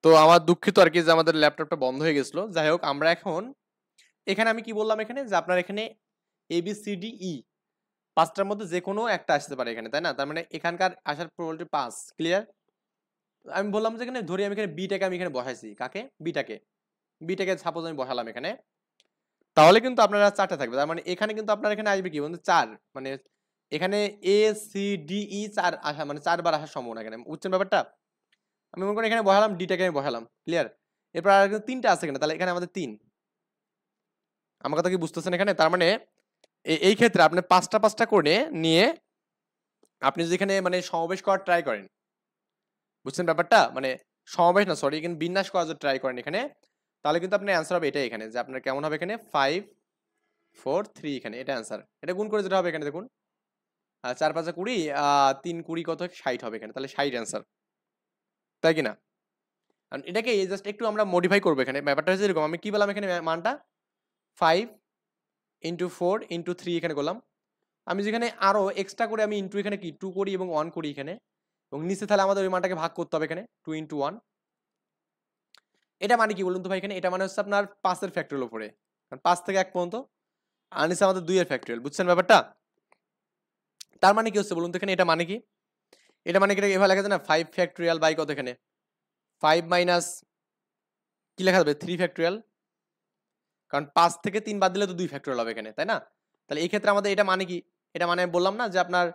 তো আমার দুঃখিত আর কি যে আমাদের ল্যাপটপটা বন্ধ হয়ে গেছিল। যাই হোক আমরা এখন এখানে আমি কি বললাম এখানে যে আপনার এখানে ABCDE ৫ টার মধ্যে যেকোনো একটা আসতে পারে এখানে, তাই না? তার মানে এখানকার আসার প্রবাবিলিটি ৫, ক্লিয়ার? আমি বললাম যে এখানে ধরি আমি এখানে বিটাকে আমি এখানে বসাইছি। কাকে? বিটাকে। বিটাকে সাপোজ আমি বসালাম এখানে। তাহলে কিন্তু আপনার আর ৪ টা থাকবে। তার মানে এখানে কিন্তু আপনার এখানে আসবে কি বন্ধু ৪। মানে এখানে ACDE ৪ আসা মানে ৪ বার আসার সম্ভাবনা এখানে। বুঝছেন ব্যাপারটা? আমি মনে করি এখানে বসালাম ডিটাকে আমি বসালাম, ক্লিয়ার? এরপর আর কিন্তু ৩ টা আছে এখানে, তাহলে এখানে আমাদের ৩। আমার কথা কি বুঝতেছেন এখানে? তার মানে এই ক্ষেত্রে আপনি ৫টা ৫টা করে নিয়ে আপনি যদি এখানে মানে সমাবেশ করার ট্রাই করেন, বুঝছেন ব্যাপারটা? মানে সমাবেশ না, সরি, এখানে বিন্যাস করার যদি ট্রাই করেন এখানে, তাহলে কিন্তু আপনার অ্যান্সার হবে এটাই এখানে, যে আপনার কেমন হবে এখানে 5 4 3 এখানে এটা অ্যান্সার। এটা গুণ করে যেটা হবে এখানে দেখুন ৪ ৫ ২০ ৩ ২০ কত ৬০ হবে এখানে, তাহলে ৬০ অ্যান্সার, তাই কি না? কারণ এটাকে জাস্ট একটু আমরা মডিফাই করবো এখানে। ব্যাপারটা হচ্ছে এরকম, আমি কি বললাম এখানে মানটা 5 ইন্টু 4 ইন্টু 3 এখানে করলাম। আমি যেখানে আরো এক্সট্রা করে আমি ইন্টু এখানে কি 2 করি এবং 1 করি এখানে, এবং নিচে তাহলে আমাদের ওই মানটাকে ভাগ করতে হবে এখানে 2 ইন্টু 1। এটা মানে কি বলুন তো ভাই এখানে? এটা মানে হচ্ছে আপনার 5 এর ফ্যাক্টরিয়াল উপরে, কারণ 5 থেকে 1 পর্যন্ত, আর নিচে আমাদের 2 এর ফ্যাক্টরিয়াল। বুঝছেন ব্যাপারটা? তার মানে কি হচ্ছে বলুন তো এখানে? এটা মানে কি? এটা মানে কি এভাবে লেখা যায় না 5 ফ্যাক্টরিয়াল বাই কত এখানে 5 মাইনাস কি লেখা যাবে 3 ফ্যাক্টরিয়াল, কারণ 5 থেকে 3 বাদ দিলে তো 2 ফ্যাক্টরিয়াল হবে এখানে, তাই না? তাহলে এই ক্ষেত্রে আমাদের এটা মানে কি? এটা মানে বললাম না যে আপনার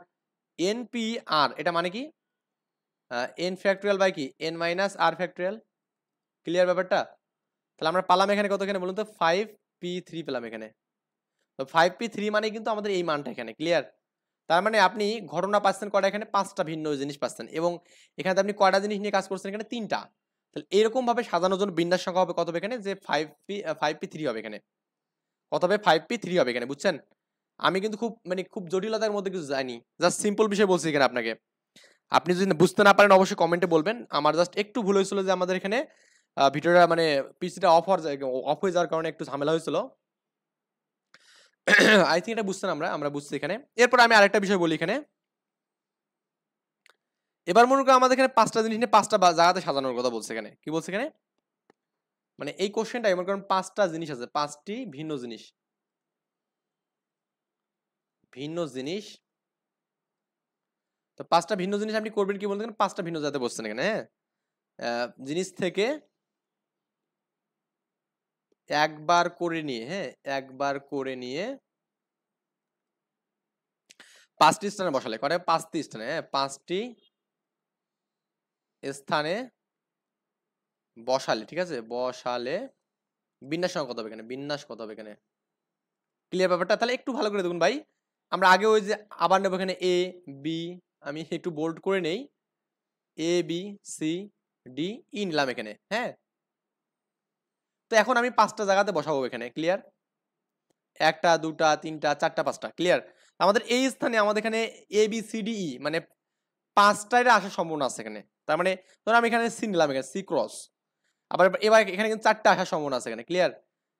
NPR, এটা মানে কি n ফ্যাক্টরিয়াল বাই কি n minus r factorial, clear ব্যাপারটা? তাহলে আমরা পালাম এখানে কত এখানে বলুন তো 5p3 পেলাম এখানে। তো 5p3 মানে কিন্তু আমাদের এই মানটা এখানে, ক্লিয়ার? তার মানে আপনি ঘটনা পাচ্ছেন কয়টা এখানে 5টা ভিন্ন জিনিস পাচ্ছেন, এবং এখানে আপনি কয়টা জিনিস নিয়ে কাজ করছেন এখানে 3টা। তাহলে এরকম ভাবে সাজানোর জন্য বিন্যাস সংখ্যা হবে কত হবে এখানে যে 5p3 হবে এখানে, কত হবে 5p3 হবে এখানে, বুঝছেন? আমি কিন্তু খুব মানে খুব জটিলতার মধ্যে কিছু যাইনি, জাস্ট সিম্পল বিষয় বলছি এখানে আপনাকে। আপনি যদি বুঝতে না পারেন অবশ্যই কমেন্টে বলবেন। আমার জাস্ট একটু ভুল হয়েছিল যে আমাদের এখানে ভিডিওটা মানে পিসিটা অফ হয়ে যাওয়ার কারণে একটু ঝামেলা হয়েছিল। আই থিঙ্ক এটা বুঝছেন, আমরা বুঝছি এখানে। এরপর আমি আরেকটা বিষয় বলি এখানে। এবার মনে করি আমাদের এখানে 5টা জিনিস নিয়ে 5টা জায়গাতে সাজানোর কথা বলছে এখানে। কি বলছে এখানে? মানে এই কোশ্চেনটা মনে করেন 5টা জিনিস আছে, 5টি ভিন্ন জিনিস। ভিন্ন জিনিস। তো 5টা ভিন্ন জিনিস আপনি করবেন কি বলতে 5টা ভিন্ন জায়গাতে বসছেন এখানে, হ্যাঁ? জিনিস থেকে একবার করে নিয়ে, হ্যাঁ, একবার করে নিয়ে 5টি স্থানে বসালে, কয়টা? 5টি স্থানে, হ্যাঁ, 5টি স্থানে বসালে, ঠিক আছে? বসালে বিন্যাস সংখ্যা কত হবে এখানে? বিন্যাস কত হবে এখানে? ক্লিয়ার ব্যাপারটা? তাহলে একটু ভালো করে দেখুন ভাই। আমরা আগে ওই যে আবার নেব এখানে এ বি, আমি একটু বোল্ড করে নেই, ABCDE নিলাম এখানে, হ্যাঁ? তো এখন আমি 5টা জায়গাতে বসাবো এখানে, ক্লিয়ার? 1টা 2টা 3টা 4টা 5টা, ক্লিয়ার? আমাদের এই স্থানে আমাদের এখানে ABCDE মানে 5টায় আসার সম্ভাবনা আছে এখানে। তার মানে ধরুন আমি এখানে সি নিলাম, এখানে সি ক্রস। আবার এবার এখানে কিন্তু 4টা আসার সম্ভাবনা আছে এখানে, ক্লিয়ার?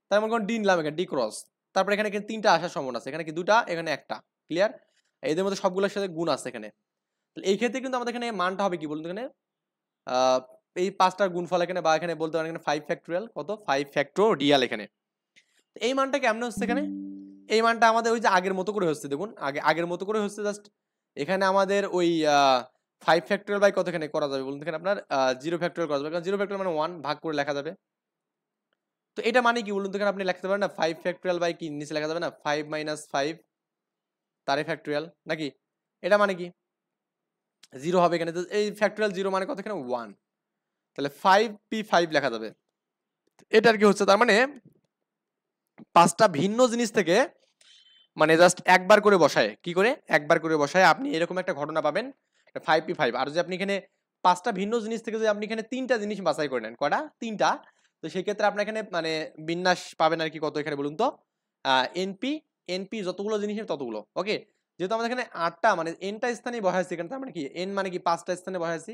তার মানে ডি নিলাম এখানে ডি ক্রস। তারপর এখানে কিন্তু 3টা আসার সম্ভাবনা আছে, এখানে কি 2টা, এখানে 1টা, ক্লিয়ার? এদের মধ্যে সবগুলোর সাথে গুণ আছে এখানে। তাহলে এই ক্ষেত্রে কিন্তু আমাদের এখানে মানটা হবে কি বলুন তো এখানে? এই 5টার গুণফল এখানে, বা এখানে বলতে পারেন এখানে 5 ফ্যাক্টোরিয়াল, কত 5 ফ্যাক্টোরিয়াল এখানে। এই মানটা কেমনে হচ্ছে এখানে? এই মানটা আমাদের ওই যে আগের মতো করে হচ্ছে, দেখুন আগের মতো করে হচ্ছে, জাস্ট এখানে আমাদের ওই 5 ফ্যাক্টোরিয়াল বাই কত এখানে করা যাবে বলুন এখানে আপনার 0 ফ্যাক্টোরিয়াল করা যাবে, কারণ 0 ফ্যাক্টোরিয়াল মানে 1 ভাগ করে লেখা যাবে। তো এটা মানে কি বলুন তো এখানে? আপনি লিখতে পারেন না 5 ফ্যাক্টোরিয়াল বাই কি নিচে লেখা যাবে না 5 মাইনাস 5 তারে ফ্যাক্টোরিয়াল, নাকি? এটা মানে কি 0 হবে এখানে, তো এই ফ্যাক্টোরিয়াল 0 মানে কত এখানে 1, তাহলে 5p5 লেখা যাবে। এটা আর কি হচ্ছে, তার মানে 5টা ভিন্ন জিনিস থেকে মানে জাস্ট একবার করে বসায়, কি করে একবার করে বসায় আপনি এরকম একটা ঘটনা পাবেন 5p5। আর যদি আপনি এখানে 5টা ভিন্ন জিনিস থেকে যদি আপনি এখানে 3টা জিনিস বাছাই করে নেন, কয়টা? 3টা, তো সেই ক্ষেত্রে আপনার এখানে মানে বিন্যাস পাবেন আর কি কত এখানে বলুন তো? এনপি এনপি যতগুলো জিনিসের ততগুলো, ওকে? যেহেতু আমাদের এখানে 8টা মানে এনটা স্থানে বসাইছি এখানে, তার মানে কি এন মানে কি 5টা স্থানে বসাইছি,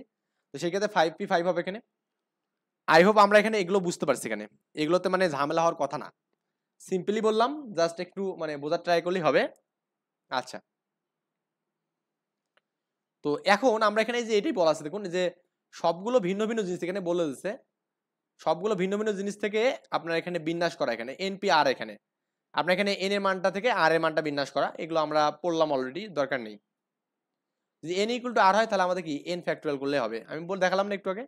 তো সেই ক্ষেত্রে 5p5 হবে এখানে। আই হোপ আমরা এখানে এগুলো বুঝতে পারছি এখানে। এগুলোতে মানে ঝামেলা হওয়ার কথা না, সিম্পলি বললাম, জাস্ট একটু মানে বোঝার ট্রাই করলেই হবে। আচ্ছা, তো এখন আমরা এখানে যে এটাই বলা আছে দেখুন, যে সবগুলো ভিন্ন ভিন্ন জিনিস এখানে বলে দিচ্ছে, সবগুলো ভিন্ন ভিন্ন জিনিস থেকে আপনার এখানে বিন্যাস করা, এখানে NP/R, এখানে আপনার এখানে n এর মানটা থেকে r এর মানটা বিন্যাস করা, এগুলো আমরা পড়লাম অলরেডি, দরকার নেই। যদি n = r হয় তাহলে আমাদের কি n ফ্যাক্টরিয়াল করলে হবে, আমি বলে দেখালাম না একটু আগে।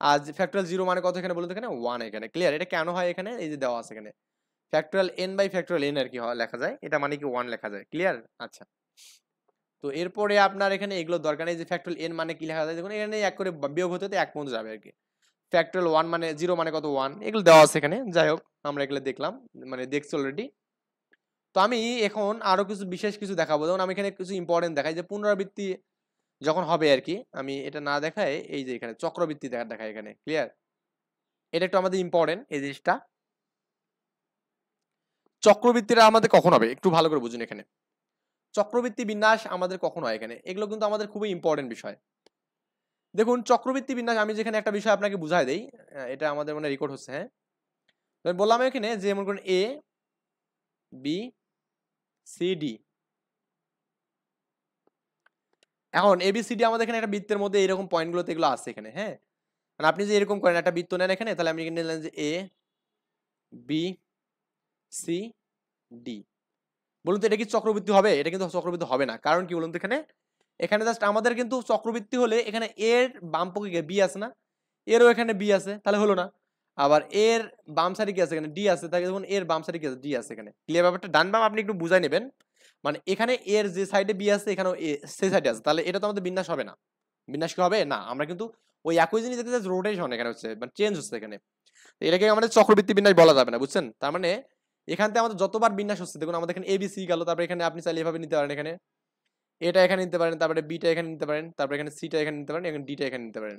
আর ফ্যাক্টরিয়াল 0 মানে কত এখানে বলুন তো, এখানে 1, এখানে ক্লিয়ার। এটা কেন হয় এখানে এই যে দেওয়া আছে এখানে ফ্যাক্টরিয়াল n/ফ্যাক্টরিয়াল n আর কি লেখা যায়, এটা মানে কি 1 লেখা যায়, ক্লিয়ার। আচ্ছা, তো এরপরে আপনার এখানে এগুলো দরকার নেই, যে ফ্যাক্টরিয়াল n মানে কি লেখা যায় দেখুন, এখানে এক করে বিয়োগ হতে হতে 1 পর্যন্ত যাবে আর কি। ফ্যাক্টরিয়াল 1 মানে 0 মানে কত 1, এগুলো দেওয়া আছে এখানে। যাই হোক, আমরা এগুলো দেখলাম, মানে দেখছি অলরেডি। তো আমি এখন আরো কিছু বিশেষ কিছু দেখাবো, যেমন আমি এখানে কিছু ইম্পর্টেন্ট দেখাই, যে পুনরাবৃত্তি যখন হবে আর কি, আমি এটা না দেখাই, এই যে এখানে চক্রবৃত্তি দেখাই এখানে, ক্লিয়ার। এটা একটু আমাদের ইম্পর্টেন্ট এই জিনিসটা। চক্রবৃত্তিটা আমাদের কখন হবে একটু ভালো করে বুঝুন। এখানে চক্রবৃত্তি বিন্যাস আমাদের কখন হয়, এখানে এগুলো কিন্তু আমাদের খুবই ইম্পর্টেন্ট বিষয়। দেখুন চক্রবৃত্তি বিন্যাস, আমি যেখানে একটা বিষয় আপনাকে বুঝাই দেই, এটা আমাদের মানে রেকর্ড হচ্ছে, হ্যাঁ। বললাম এখানে যে মনে করেন A B C D, এখন ABCD আমাদের এখানে একটা বৃত্তের মধ্যে এরকম পয়েন্টগুলোতে এগুলো আছে এখানে, হ্যাঁ। মানে আপনি যে এরকম করেন একটা বৃত্ত নেন এখানে, তাহলে আমি এখানে নিলাম যে A B C D, বলুন তো এটা কি চক্রবৃত্তি হবে? এটা কিন্তু চক্রবৃত্তি হবে না, কারণ কি বলুন তো, এখানে এখানে জাস্ট আমাদের কিন্তু চক্রবৃত্তি হলে এখানে এর বাম পক্ষে বি আছে না, এরও এখানে বি আছে, তাহলে হলো না। আবার এর বাম সাইডে কি আছে, এখানে ডি আছে, তাহলে দেখুন এর বাম সাইডে কি আছে, ডি আছে এখানে, ক্লিয়ার। ব্যাপারটা ডান বাম আপনি একটু বুঝাই নেবেন, মানে এখানে এর যে সাইডে বি আছে এখানেও এ সেই সাইডে আছে, তাহলে এটা তো আমাদের বিন্যাস হবে না। বিন্যাস কি হবে না, আমরা কিন্তু ওই একই জিনিস দেখতে যাচ্ছি, রোটেশন এখানে হচ্ছে, মানে চেঞ্জ হচ্ছে এখানে। এটাকে আমাদের চক্রবৃত্তি বিন্যাস বলা যাবে না, বুঝছেন? তার মানে এখান থেকে আমাদের যতবার বিন্যাস হচ্ছে, দেখুন আমাদের এখানে এবিসি গেল, তারপরে এখানে আপনি চাইলে এভাবে নিতে পারেন, এখানে এটা এখানে নিতে পারেন, তারপরে বিটা এখানে নিতে পারেন, তারপরে এখানে সিটা এখানে নিতে পারেন, এখানে ডিটা এখানে নিতে পারেন।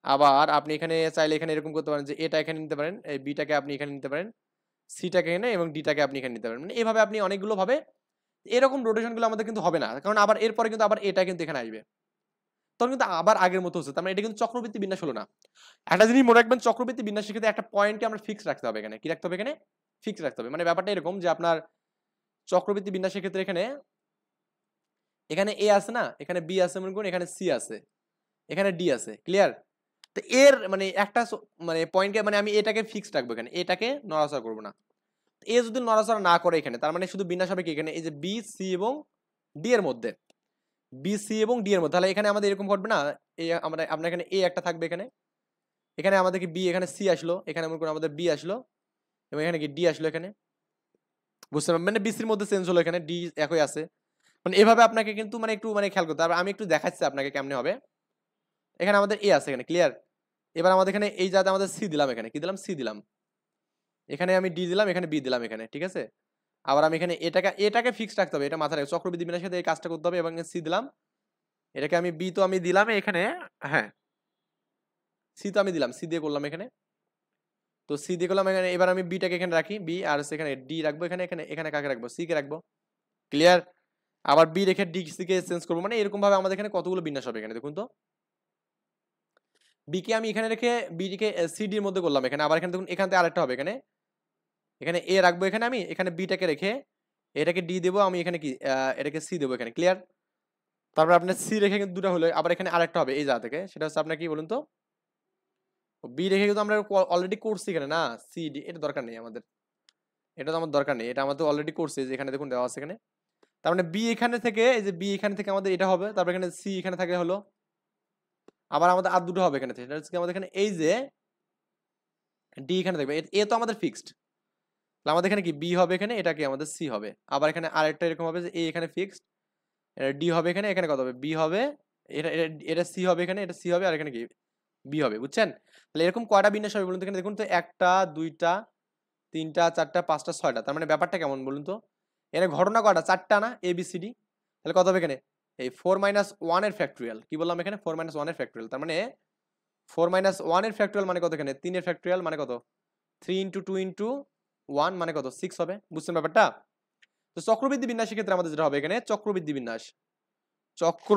আবার আপনি এখানে চাইলে এখানে এরকম করতে পারেন যে এটা এখানে নিতে পারেন, এই বিটাকে আপনি এখানে নিতে পারেন, সিটাকে এখানে এবং ডিটাকে আপনি এখানে নিতে পারেন। মানে এভাবে আপনি অনেকগুলো ভাবে এরকম রোটেশন গুলো আমাদের কিন্তু হবে না, কারণ আবার এরপরে কিন্তু আবার এটা কিন্তু এখানে আসবে, তখন কিন্তু আবার আগের মতো হচ্ছে। তার মানে এটা কিন্তু চক্রবৃত্তি বিন্যাস হলো না। একটা জিনিস মনে রাখবেন, চক্রবৃত্তি বিন্যাসের ক্ষেত্রে একটা পয়েন্টকে আমরা ফিক্স রাখতে হবে, এখানে কি রাখতে হবে, এখানে ফিক্স রাখতে হবে। মানে ব্যাপারটা এরকম যে আপনার চক্রবৃত্তি বিন্যাসের ক্ষেত্রে এখানে এখানে এ আছে না, এখানে বি আছে মনে করুন, এখানে সি আছে, এখানে ডি আছে, ক্লিয়ার। তো এর মানে একটা মানে পয়েন্টকে মানে আমি এটাকে ফিক্সড রাখবো, এখানে এটাকে নড়াচড়া করবো না। এ যদি নড়াচড়া না করে এখানে, তার মানে শুধু বিন্যাস হবে কি, এখানে এই যে বি সি এবং ডি এর মধ্যে, বি সি এবং ডি এর মধ্যে, তাহলে এখানে আমাদের এরকম ঘটবে না। এই আমরা আপনার এখানে এ একটা থাকবে, এখানে এখানে আমাদের কি বি, এখানে সি আসলো, এখানে মনে করুন আমাদের বি আসলো, এবং এখানে কি ডি আসলো, এখানে বুঝতে পারবেন, মানে বিসির মধ্যে চেঞ্জ হলো, এখানে ডি একই আছে। মানে এভাবে আপনাকে কিন্তু মানে একটু মানে খেয়াল করতে হবে। আমি একটু দেখাচ্ছি আপনাকে কেমনে হবে। এখানে আমাদের এ আছে, এখানে ক্লিয়ার। এবার আমাদের এখানে এই যাতে আমাদের সি দিলাম, এখানে কি দিলাম, সি দিলাম, এখানে আমি ডি দিলাম, এখানে বি দিলাম, এখানে ঠিক আছে। আবার আমি এখানে এটাকে ফিক্সড রাখতে হবে, এটা মাথায় রাখবে, চক্রবৃদ্ধি বিন্যাসের সাথে এই কাজটা করতে হবে। এবং সি দিলাম, এটাকে আমি বি তো আমি দিলাম এখানে, হ্যাঁ সি তো আমি দিলাম, সি দিয়ে করলাম এখানে, তো সি দিয়ে করলাম এখানে। এবার আমি বিটাকে এখানে রাখি, বি, আর এখানে ডি রাখবো, এখানে এখানে এখানে কাকে রাখবো, সি কে রাখবো, ক্লিয়ার। আবার বি রেখে ডি সি কে চেঞ্জ করবো, মানে এরকম ভাবে আমাদের এখানে কতগুলো বিন্যাস হবে, এখানে দেখুন তো। বি কে আমি এখানে রেখে বি কে সি ডি এর মধ্যে করলাম এখানে, আবার এখানে দেখুন এখান থেকে আরেকটা হবে, এখানে এখানে এ রাখবো, এখানে আমি এখানে বিটাকে রেখে এটাকে ডি দেবো, আমি এখানে কি এটাকে সি দেবো, এখানে ক্লিয়ার। তারপর আপনার সি রেখে কিন্তু দুটো হলো, আবার এখানে আরেকটা হবে এই জায়গা থেকে, সেটা হচ্ছে আপনার কি বলুন তো, বি রেখে কিন্তু আমরা অলরেডি করছি এখানে না, সি ডি এটা দরকার নেই আমাদের, এটা তো আমার দরকার নেই, এটা আমাদের অলরেডি করছি, যে এখানে দেখুন দেওয়া আছে এখানে। তার মানে বি এখানে থেকে, এই যে বি এখানে থেকে আমাদের এটা হবে, তারপর এখানে সি এখানে থাকে হলো, আবার আমাদের আর দুটো হবে এখানে থেকে, সেটা হচ্ছে আমাদের এখানে এই যে ডি এখানে থাকবে, এ তো আমাদের ফিক্সড, আমাদের এখানে কি বি হবে, এখানে এটা কি আমাদের সি হবে। আবার এখানে আরেকটা এরকম হবে যে এ এখানে ফিক্সড, এটা ডি হবে, এখানে এখানে কত হবে, বি হবে, এটা এটা সি হবে, এখানে এটা সি হবে, আর এখানে কি বি হবে, বুঝছেন? তাহলে এরকম কয়টা বিন্যাস হবে বলুন তো, এখানে দেখুন তো, একটা দুইটা তিনটা চারটা পাঁচটা ছয়টা, তার মানে ব্যাপারটা কেমন বলুন তো, এখানে ঘটনা কয়টা, চারটা না, এ বি সি ডি, তাহলে কত হবে এখানে এই 4 - 1 এর ফ্যাক্টরিয়াল, কি বললাম এখানে 4 - 1 এর ফ্যাক্টরিয়াল, তার মানে 4 - 1 এর ফ্যাক্টরিয়াল মানে কত, এখানে 3 এর ফ্যাক্টরিয়াল মানে কত, 3 × 2 × 1 মানে কত 6 হবে, বুঝছেন ব্যাপারটা? তো চক্রবৃদ্ধি বিন্যাসের ক্ষেত্রে আমাদের যেটা হবে, এখানে চক্রবৃদ্ধি বিন্যাস, চক্র